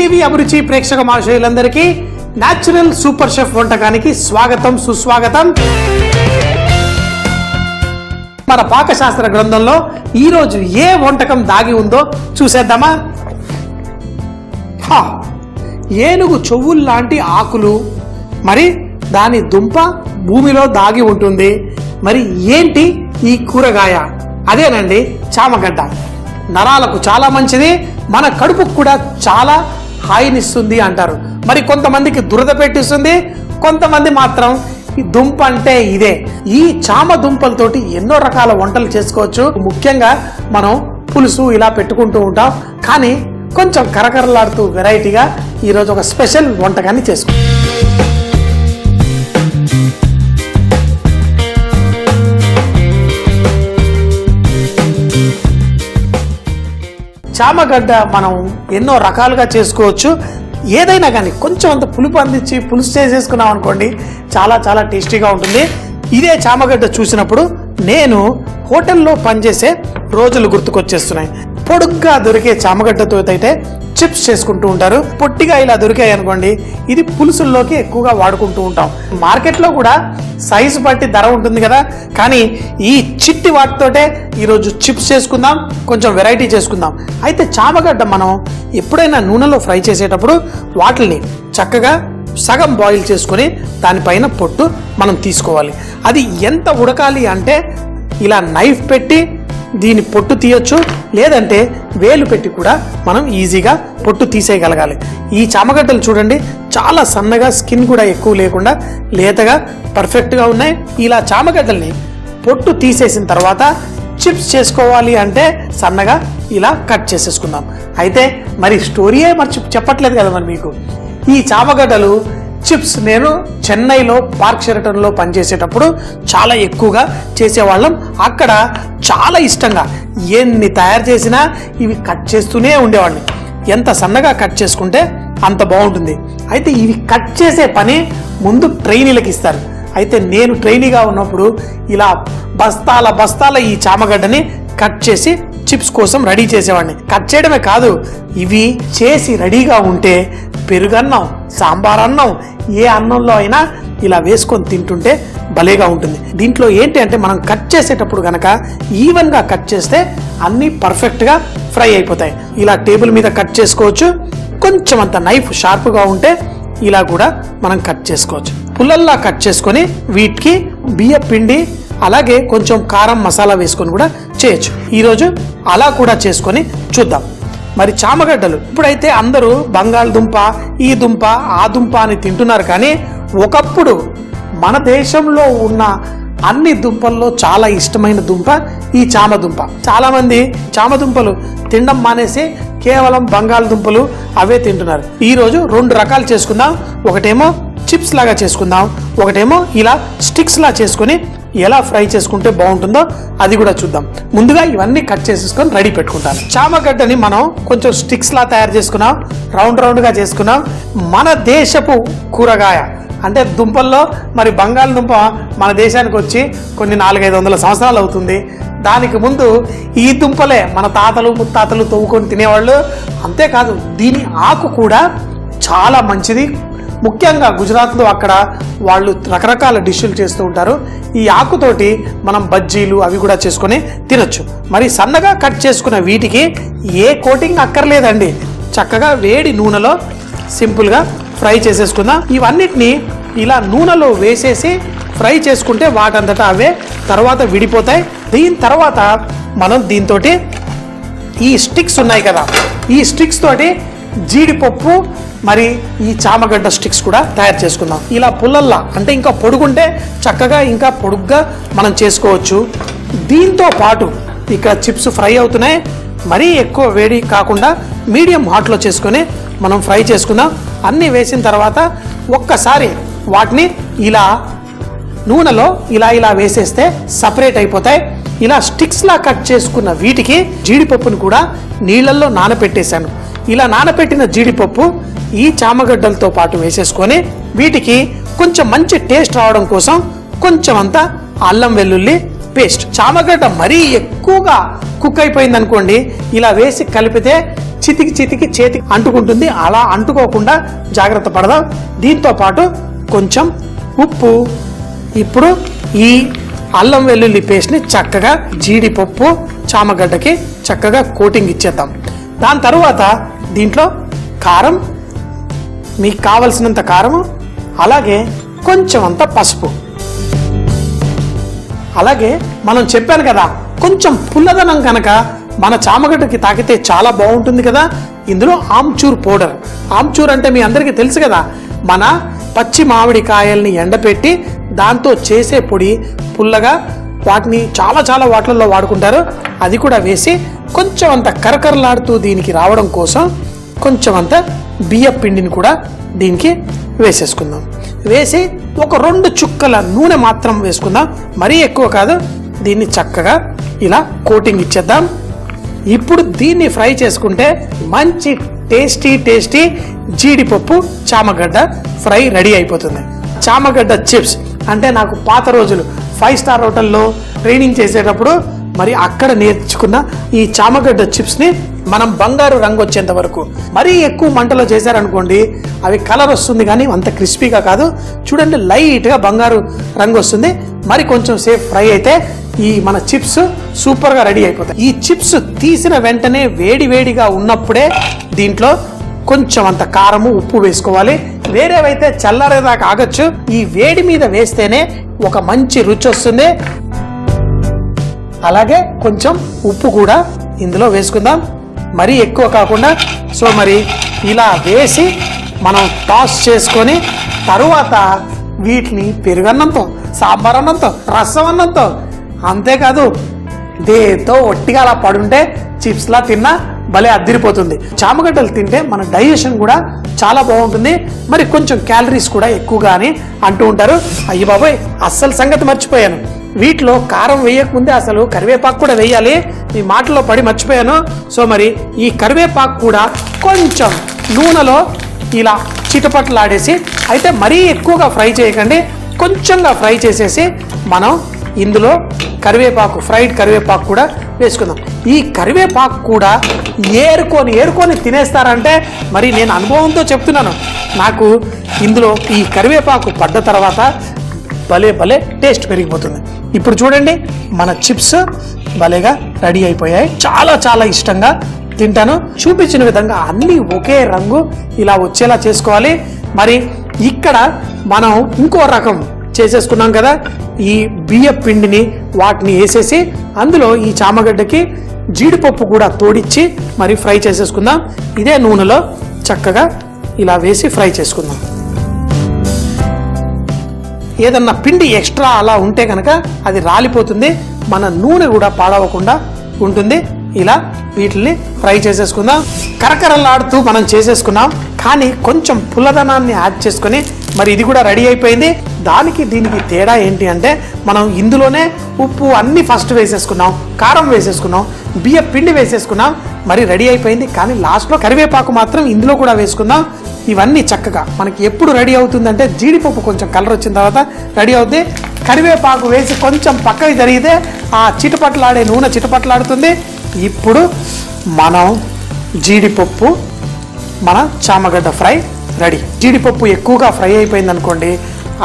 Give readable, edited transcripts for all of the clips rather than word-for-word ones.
ETV అభిరుచి ప్రేక్షక మహాశయులందరికీ natural super chef వంటకానికి స్వాగతం సుస్వాగతం. మన పాకశాస్త్ర గ్రంథంలో ఈరోజు ఏ వంటకం దాగి ఉందో చూసేద్దామా? ఏనుగు చెవుల్లాంటి ఆకులు, మరి దాని దుంప భూమిలో దాగి ఉంటుంది. మరి ఏంటి ఈ కూరగాయ? అదేనండి చామగడ్డ. నరాలకు చాలా మంచిది, మన కడుపుకు కూడా చాలా హాయినిస్తుంది అంటారు. మరి కొంతమందికి దురద పెట్టిస్తుంది, కొంతమంది మాత్రం ఈ దుంప అంటే ఇదే. ఈ చామ దుంపలతోటి ఎన్నో రకాల వంటలు చేసుకోవచ్చు. ముఖ్యంగా మనం పులుసు ఇలా పెట్టుకుంటూ ఉంటాం, కానీ కొంచెం కరకరలాడుతూ వెరైటీగా ఈరోజు ఒక స్పెషల్ వంటకాన్ని చేసుకోవచ్చు. చామగడ్డ మనం ఎన్నో రకాలుగా చేసుకోవచ్చు. ఏదైనా కానీ కొంచెం అంత పులుపు అందించి పులుసు చేసేసుకున్నాం అనుకోండి, చాలా చాలా టేస్టీగా ఉంటుంది. ఇదే చామగడ్డ చూసినప్పుడు నేను హోటల్లో పనిచేసే రోజులు గుర్తుకొచ్చేస్తున్నాయి. పొడుగ్గా దొరికే చామగడ్డతో అయితే చిప్స్ చేసుకుంటూ ఉంటారు. పొట్టిగా ఇలా దొరికాయి అనుకోండి, ఇది పులుసుల్లోకి ఎక్కువగా వాడుకుంటూ ఉంటాం. మార్కెట్లో కూడా సైజు బట్టి ధర ఉంటుంది కదా, కానీ ఈ చిట్టి వాటితోటే ఈరోజు చిప్స్ చేసుకుందాం, కొంచెం వెరైటీ చేసుకుందాం. అయితే చామగడ్డ మనం ఎప్పుడైనా నూనెలో ఫ్రై చేసేటప్పుడు వాటిని చక్కగా సగం బాయిల్ చేసుకొని దానిపైన పొట్టు మనం తీసుకోవాలి. అది ఎంత ఉడకాలి అంటే ఇలా నైఫ్ పెట్టి దీని పొట్టు తీయొచ్చు, లేదంటే వేలు పెట్టి కూడా మనం ఈజీగా పొట్టు తీసేయగలగాలి. ఈ చామగడ్డలు చూడండి, చాలా సన్నగా, స్కిన్ కూడా ఎక్కువ లేకుండా లేతగా పర్ఫెక్ట్గా ఉన్నాయి. ఇలా చామగడ్డల్ని పొట్టు తీసేసిన తర్వాత చిప్స్ చేసుకోవాలి అంటే సన్నగా ఇలా కట్ చేసేసుకుందాం. అయితే మరి స్టోరీయే చెప్పట్లేదు కదా మరి మీకు. ఈ చామగడ్డలు చిప్స్ నేను చెన్నైలో పార్క్ షెరటన్లో పనిచేసేటప్పుడు చాలా ఎక్కువగా చేసేవాళ్ళం. అక్కడ చాలా ఇష్టంగా ఎన్ని తయారు చేసినా ఇవి కట్ చేస్తూనే ఉండేవాడిని. ఎంత సన్నగా కట్ చేసుకుంటే అంత బాగుంటుంది. అయితే ఇవి కట్ చేసే పని ముందు ట్రైనీలకు ఇస్తారు. అయితే నేను ట్రైనీగా ఉన్నప్పుడు ఇలా బస్తాల ఈ చామగడ్డని కట్ చేసి చిప్స్ కోసం రెడీ చేసేవాడిని. కట్ చేయడమే కాదు, ఇవి చేసి రెడీగా ఉంటే పెరుగన్నం, సాంబార్ అన్నం, ఏ అన్నంలో అయినా ఇలా వేసుకొని తింటుంటే భలేగా ఉంటుంది. దీంట్లో ఏంటి అంటే మనం కట్ చేసేటప్పుడు గనక ఈవెన్గా కట్ చేస్తే అన్నీ పర్ఫెక్ట్గా ఫ్రై అయిపోతాయి. ఇలా టేబుల్ మీద కట్ చేసుకోవచ్చు. కొంచెం అంత నైఫ్ షార్ప్గా ఉంటే ఇలా కూడా మనం కట్ చేసుకోవచ్చు. పుల్లల్లా కట్ చేసుకొని వీటికి బియ్య పిండి, అలాగే కొంచెం కారం మసాలా వేసుకొని కూడా చేయొచ్చు. ఈరోజు అలా కూడా చేసుకొని చూద్దాం. మరి చామగడ్డలు ఇప్పుడైతే అందరూ బంగాళదుంప, ఈ దుంప, ఆ దుంప అని తింటున్నారు. కానీ ఒకప్పుడు మన దేశంలో ఉన్న అన్ని దుంపల్లో చాలా ఇష్టమైన దుంప ఈ చామదుంప. చాలా మంది చామదుంపలు తినడం మానేసి కేవలం బంగాళదుంపలు అవే తింటున్నారు. ఈరోజు 2 రకాలు చేసుకుందాం. ఒకటేమో చిప్స్ లాగా చేసుకుందాం, ఒకటేమో ఇలా స్టిక్స్ లా చేసుకుని ఎలా ఫ్రై చేసుకుంటే బాగుంటుందో అది కూడా చూద్దాం. ముందుగా ఇవన్నీ కట్ చేసేసుకొని రెడీ పెట్టుకుంటాను. చామగడ్డని మనం కొంచెం స్టిక్స్ లా తయారు చేసుకున్నాం, రౌండ్గా చేసుకున్నాం. మన దేశపు కూరగాయ అంటే దుంపల్లో మరి బంగాళదుంప మన దేశానికి వచ్చి కొన్ని 400-500 సంవత్సరాలు అవుతుంది. దానికి ముందు ఈ దుంపలే మన తాతలు ముత్తాతలు తవ్వుకొని తినేవాళ్ళు. అంతేకాదు దీని ఆకు కూడా చాలా మంచిది. ముఖ్యంగా గుజరాత్లో అక్కడ వాళ్ళు రకరకాల డిష్లు చేస్తూ ఉంటారు. ఈ ఆకుతోటి మనం బజ్జీలు అవి కూడా చేసుకొని తినొచ్చు. మరి సన్నగా కట్ చేసుకున్న వీటికి ఏ కోటింగ్ అక్కర్లేదండి. చక్కగా వేడి నూనెలో సింపుల్గా ఫ్రై చేసేసుకుందాం. ఇవన్నిటిని ఇలా నూనెలో వేసేసి ఫ్రై చేసుకుంటే వాటంతటా అవే తర్వాత విడిపోతాయి. దీని తర్వాత మనం దీంతో ఈ స్టిక్స్ ఉన్నాయి కదా, ఈ స్టిక్స్ తోటి జీడిపప్పు మరి ఈ చామగడ్డ స్టిక్స్ కూడా తయారు చేసుకుందాం. ఇలా పుల్లల్లా అంటే ఇంకా పొడుగుంటే చక్కగా ఇంకా పొడుగ్గా మనం చేసుకోవచ్చు. దీంతో పాటు ఇక్కడ చిప్స్ ఫ్రై అవుతున్నాయి. మరీ ఎక్కువ వేడి కాకుండా మీడియం హాట్లో చేసుకొని మనం ఫ్రై చేసుకుందాం. అన్నీ వేసిన తర్వాత ఒక్కసారి వాటిని ఇలా నూనెలో ఇలా వేసేస్తే సపరేట్ అయిపోతాయి. ఇలా స్టిక్స్ లా కట్ చేసుకున్న వీటికి జీడిపప్పును కూడా నీళ్ళల్లో నానపెట్టేశాను. ఇలా నానపెట్టిన జీడిపప్పు ఈ చామగడ్డలతో పాటు వేసేసుకొని వీటికి కొంచెం మంచి టేస్ట్ రావడం కోసం కొంచెం అంతా అల్లం వెల్లుల్లి పేస్ట్. చామగడ్డ మరీ ఎక్కువగా కుక్ అయిపోయింది అనుకోండి, ఇలా వేసి కలిపితే చితికి చేతికి అంటుకుంటుంది. అలా అంటుకోకుండా జాగ్రత్త పడదాం. దీంతో పాటు కొంచెం ఉప్పు. ఇప్పుడు ఈ అల్లం వెల్లుల్లి పేస్ట్ని చక్కగా జీడిపప్పు చామగడ్డకి చక్కగా కోటింగ్ ఇచ్చేద్దాం. దాని తరువాత దీంట్లో కారం, మీకు కావలసినంత కారము, అలాగే కొంచెం అంత పసుపు, అలాగే మనం చెప్పాను కదా కొంచెం పుల్లదనం కనుక మన చామగడ్డకి తాకితే చాలా బాగుంటుంది కదా. ఇందులో ఆమ్చూర్ పౌడర్. ఆమ్చూర్ అంటే మీ అందరికీ తెలుసు కదా, మన పచ్చి మామిడికాయల్ని ఎండపెట్టి దాంతో చేసే పొడి. పుల్లగా వాటిని చాలా వాటిల్లో వాడుకుంటారు. అది కూడా వేసి కొంచెం అంత కరకరలాడుతూ దీనికి రావడం కోసం కొంచెం అంత బియ్యం పిండిని కూడా దీనికి వేసేసుకుందాం. వేసి ఒక 2 చుక్కల నూనె మాత్రం వేసుకుందాం, మరీ ఎక్కువ కాదు. దీన్ని చక్కగా ఇలా కోటింగ్ ఇచ్చేద్దాం. ఇప్పుడు దీన్ని ఫ్రై చేసుకుంటే మంచి టేస్టీ జీడిపప్పు చామగడ్డ ఫ్రై రెడీ అయిపోతుంది. చామగడ్డ చిప్స్ అంటే నాకు పాత రోజులు 5 స్టార్ హోటల్లో ట్రైనింగ్ చేసేటప్పుడు మరి అక్కడ నేర్చుకున్న ఈ చామగడ్డ చిప్స్ని మనం బంగారు రంగు వచ్చేంత వరకు మరీ ఎక్కువ మంటలో చేశారనుకోండి, అవి కలర్ వస్తుంది కానీ అంత క్రిస్పీగా కాదు. చూడండి, లైట్గా బంగారు రంగు వస్తుంది. మరి కొంచెం సేపు ఫ్రై అయితే ఈ మన చిప్స్ సూపర్గా రెడీ అయిపోతాయి. ఈ చిప్స్ తీసిన వెంటనే వేడిగా ఉన్నప్పుడే దీంట్లో కొంచెం అంత కారము, ఉప్పు వేసుకోవాలి. వేరేవైతే చల్లారేదాకా ఆగచ్చు. ఈ వేడి మీద వేస్తేనే ఒక మంచి రుచి వస్తుంది. అలాగే కొంచెం ఉప్పు కూడా ఇందులో వేసుకుందాం, మరీ ఎక్కువ కాకుండా. సో మరి ఇలా వేసి మనం టాస్ చేసుకొని తరువాత వీటిని పెరుగన్నంతో, సాంబార్ అన్నంతో, రసం అన్నంతో, అంతేకాదు దేంతో ఒట్టిగా అలా పడుంటే చిప్స్లా తిన్నా భలే అద్దిరిపోతుంది. చామగడ్డలు తింటే మన డైజెషన్ కూడా చాలా బాగుంటుంది. మరి కొంచెం క్యాలరీస్ కూడా ఎక్కువగా అని అంటూ ఉంటారు. అయ్యి బాబోయ్, అస్సలు సంగతి మర్చిపోయాను. వీటిలో కారం వేయకముందే అసలు కరివేపాకు కూడా వేయాలి. ఈ మాటలో పడి మర్చిపోయాను. సో మరి ఈ కరివేపాకు కూడా కొంచెం నూనెలో ఇలా చిటపట్లాడేసి, అయితే మరీ ఎక్కువగా ఫ్రై చేయకండి, కొంచెంగా ఫ్రై చేసేసి మనం ఇందులో కరివేపాకు, ఫ్రైడ్ కరివేపాకు కూడా వేసుకుందాం. ఈ కరివేపాకు కూడా ఏరుకొని తినేస్తారంటే మరి నేను అనుభవంతో చెప్తున్నాను. నాకు ఇందులో ఈ కరివేపాకు పడ్డ తర్వాత భలే టేస్ట్ పెరిగిపోతుంది. ఇప్పుడు చూడండి, మన చిప్స్ భలేగా రెడీ అయిపోయాయి. చాలా ఇష్టంగా తింటాను. చూపించిన విధంగా అన్నీ ఒకే రంగు ఇలా వచ్చేలా చేసుకోవాలి. మరి ఇక్కడ మనం ఇంకో రకం చేసేసుకున్నాం కదా, ఈ బియ్య పిండిని వాటిని వేసేసి అందులో ఈ చామగడ్డకి జీడిపప్పు కూడా తోడిచ్చి మరి ఫ్రై చేసేసుకుందాం. ఇదే నూనెలో చక్కగా ఇలా వేసి ఫ్రై చేసుకుందాం. ఏదన్నా పిండి ఎక్స్ట్రా అలా ఉంటే కనుక అది రాలిపోతుంది, మన నూనె కూడా పాడవకుండా ఉంటుంది. ఇలా వీటిని ఫ్రై చేసేసుకుందాం. కరకరలాడుతూ మనం చేసేసుకున్నాం, కానీ కొంచెం పుల్లదనాన్ని యాడ్ చేసుకొని మరి ఇది కూడా రెడీ అయిపోయింది. దానికి దీనికి తేడా ఏంటి అంటే, మనం ఇందులోనే ఉప్పు అన్ని ఫస్ట్ వేసేసుకున్నాం, కారం వేసేసుకున్నాం, బియ్య పిండి వేసేసుకున్నాం, మరి రెడీ అయిపోయింది. కానీ లాస్ట్లో కరివేపాకు మాత్రం ఇందులో కూడా వేసుకుందాం. ఇవన్నీ చక్కగా మనకి ఎప్పుడు రెడీ అవుతుందంటే, జీడిపప్పు కొంచెం కలర్ వచ్చిన తర్వాత రెడీ అవుతుంది. కరివేపాకు వేసి కొంచెం పక్కకి జరిగితే ఆ చిటపట్లాడే నూనె చిటపట్లాడుతుంది. ఇప్పుడు మనం జీడిపప్పు, మన చామగడ్డ ఫ్రై రెడీ. జీడిపప్పు ఎక్కువగా ఫ్రై అయిపోయింది అనుకోండి,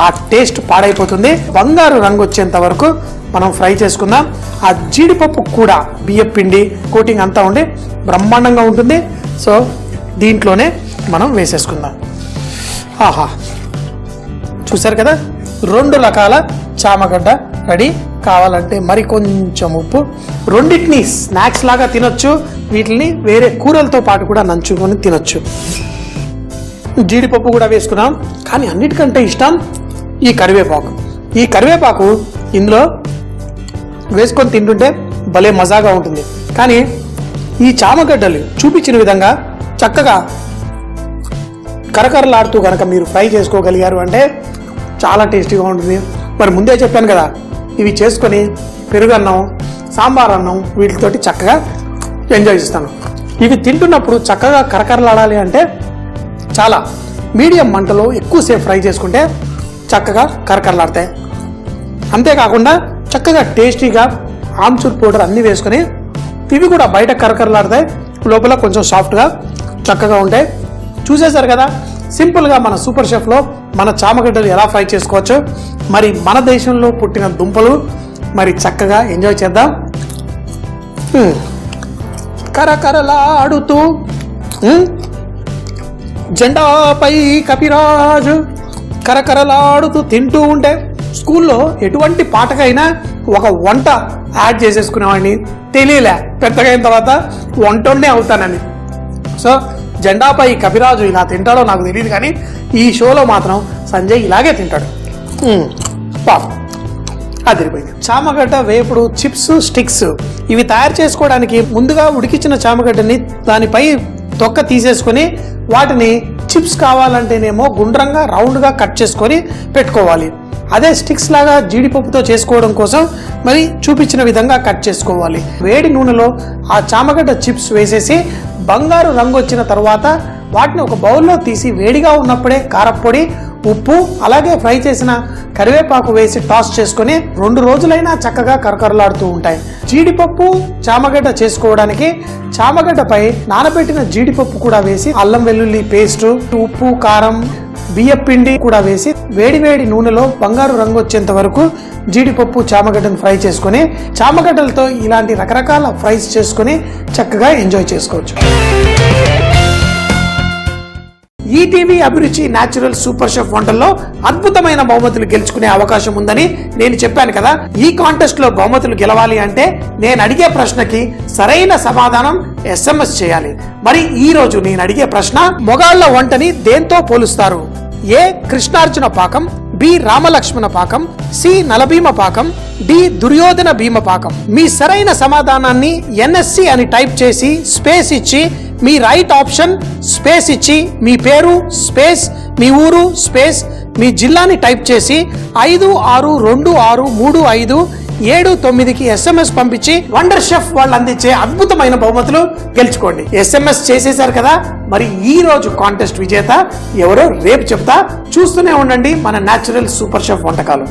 ఆ టేస్ట్ పాడైపోతుంది. బంగారు రంగు వచ్చేంత వరకు మనం ఫ్రై చేసుకుందాం. ఆ జీడిపప్పు కూడా బియ్యం పిండి కోటింగ్ అంతా ఉండి బ్రహ్మాండంగా ఉంటుంది. సో దీంట్లోనే మనం వేసేసుకుందాం. ఆహా, చూసారు కదా, 2 రకాల చామగడ్డ రెడీ. కావాలంటే మరి కొంచెం ఉప్పు. రెండింటిని స్నాక్స్ లాగా తినొచ్చు, వీటిని వేరే కూరలతో పాటు కూడా నంచుకొని తినొచ్చు. జీడిపప్పు కూడా వేసుకున్నాం, కానీ అన్నిటికంటే ఇష్టం ఈ కరివేపాకు. ఈ కరివేపాకు ఇందులో వేసుకొని తింటుంటే భలే మజాగా ఉంటుంది. కానీ ఈ చామగడ్డలు చూపించిన విధంగా చక్కగా కరకరలాడుతూ కనుక మీరు ఫ్రై చేసుకోగలిగారు అంటే చాలా టేస్టీగా ఉంటుంది. మరి ముందే చెప్పాను కదా, ఇవి చేసుకొని పెరుగన్నం, సాంబార్ అన్నం వీటితోటి చక్కగా ఎంజాయ్ చేస్తాను. ఇవి తింటున్నప్పుడు చక్కగా కరకరలాడాలి అంటే చాలా మీడియం మంటలో ఎక్కువసేపు ఫ్రై చేసుకుంటే చక్కగా కరకరలాడతాయి. అంతేకాకుండా చక్కగా టేస్టీగా ఆమ్చూర్ పౌడర్ అన్నీ వేసుకొని ఇవి కూడా బయట కరకరలాడతాయి, లోపల కొంచెం సాఫ్ట్గా చక్కగా ఉంటాయి. చూసేశారు కదా సింపుల్గా మన సూపర్ షెఫ్లో మన చామగడ్డలు ఎలా ఫ్రై చేసుకోవచ్చు. మరి మన దేశంలో పుట్టిన దుంపలు మరి చక్కగా ఎంజాయ్ చేద్దాం. కరకరలాడుతూ జెండాపై కపిరాజు కరకరలాడుతూ తింటూ ఉంటే స్కూల్లో ఎటువంటి పాటకైనా ఒక వంట యాడ్ చేసేసుకునేవాడిని. తెలియలే పెద్దగా అయిన తర్వాత వంటోనే అవుతానని. సో జెండాపై కపిరాజు ఇలా తింటాడో నాకు తెలియదు, కానీ ఈ షోలో మాత్రం సంజయ్ ఇలాగే తింటాడు. పాపం అదిరిపోయింది. చామగడ్డ వేపుడు చిప్స్ స్టిక్స్ ఇవి తయారు చేసుకోవడానికి ముందుగా ఉడికించిన చామగడ్డని దానిపై తొక్క తీసేసుకొని వాటిని చిప్స్ కావాలంటేనేమో గుండ్రంగా రౌండ్గా కట్ చేసుకొని పెట్టుకోవాలి. అదే స్టిక్స్ లాగా జీడిపప్పుతో చేసుకోవడం కోసం మరి చూపించిన విధంగా కట్ చేసుకోవాలి. వేడి నూనెలో ఆ చామగడ్డ చిప్స్ వేసేసి బంగారు రంగు వచ్చిన తర్వాత వాటిని ఒక బౌల్లో తీసి వేడిగా ఉన్నప్పుడే కారప్పొడి, ఉప్పు, అలాగే ఫ్రై చేసిన కరివేపాకు వేసి టాస్ చేసుకుని 2 రోజులైనా చక్కగా కరకరలాడుతూ ఉంటాయి. జీడిపప్పు చామగడ్డ చేసుకోవడానికి చామగడ్డపై నానబెట్టిన జీడిపప్పు కూడా వేసి అల్లం వెల్లుల్లి పేస్ట్, ఉప్పు, కారం, బియ్యం పిండి కూడా వేసి వేడి నూనెలో బంగారు రంగు వచ్చేంత వరకు జీడిపప్పు చామగడ్డను ఫ్రై చేసుకుని చామగడ్డలతో ఇలాంటి రకరకాల ఫ్రైస్ చేసుకుని చక్కగా ఎంజాయ్ చేసుకోవచ్చు. ఈటీవీ అభిరుచి న్యాచురల్ సూపర్ షెఫ్ వంటల్లో అద్భుతమైన బహుమతులు గెలుచుకునే అవకాశం ఉందని నేను చెప్పాను కదా. ఈ కాంటెస్ట్ లో బహుమతులు గెలవాలి అంటే నేను అడిగే ప్రశ్నకి సరైన సమాధానం SMS చేయాలి. మరి ఈ రోజు నేను అడిగే ప్రశ్న, మొగాళ్ల వంటని దేంతో పోలుస్తారు? ఏ కృష్ణార్జున పాకం, బి రామలక్ష్మణ పాకం, సి నలభీమ పాకం, డి దుర్యోధన భీమ పాకం. మీ సరైన సమాధానాన్ని NSC అని టైప్ చేసి స్పేస్ ఇచ్చి మీ రైట్ ఆప్షన్ స్పేస్ ఇచ్చి మీ పేరు స్పేస్ మీ ఊరు స్పేస్ మీ జిల్లాని టైప్ చేసి 56263579కి SMS పంపించి వండర్ షెఫ్ వాళ్ళు అందించే అద్భుతమైన బహుమతులు గెలుచుకోండి. SMS చేసేశారు కదా, మరి ఈ రోజు కాంటెస్ట్ విజేత ఎవరో రేపు చెప్తా. చూస్తూనే ఉండండి మన న్యాచురల్ సూపర్ షెఫ్ వంటకాలు.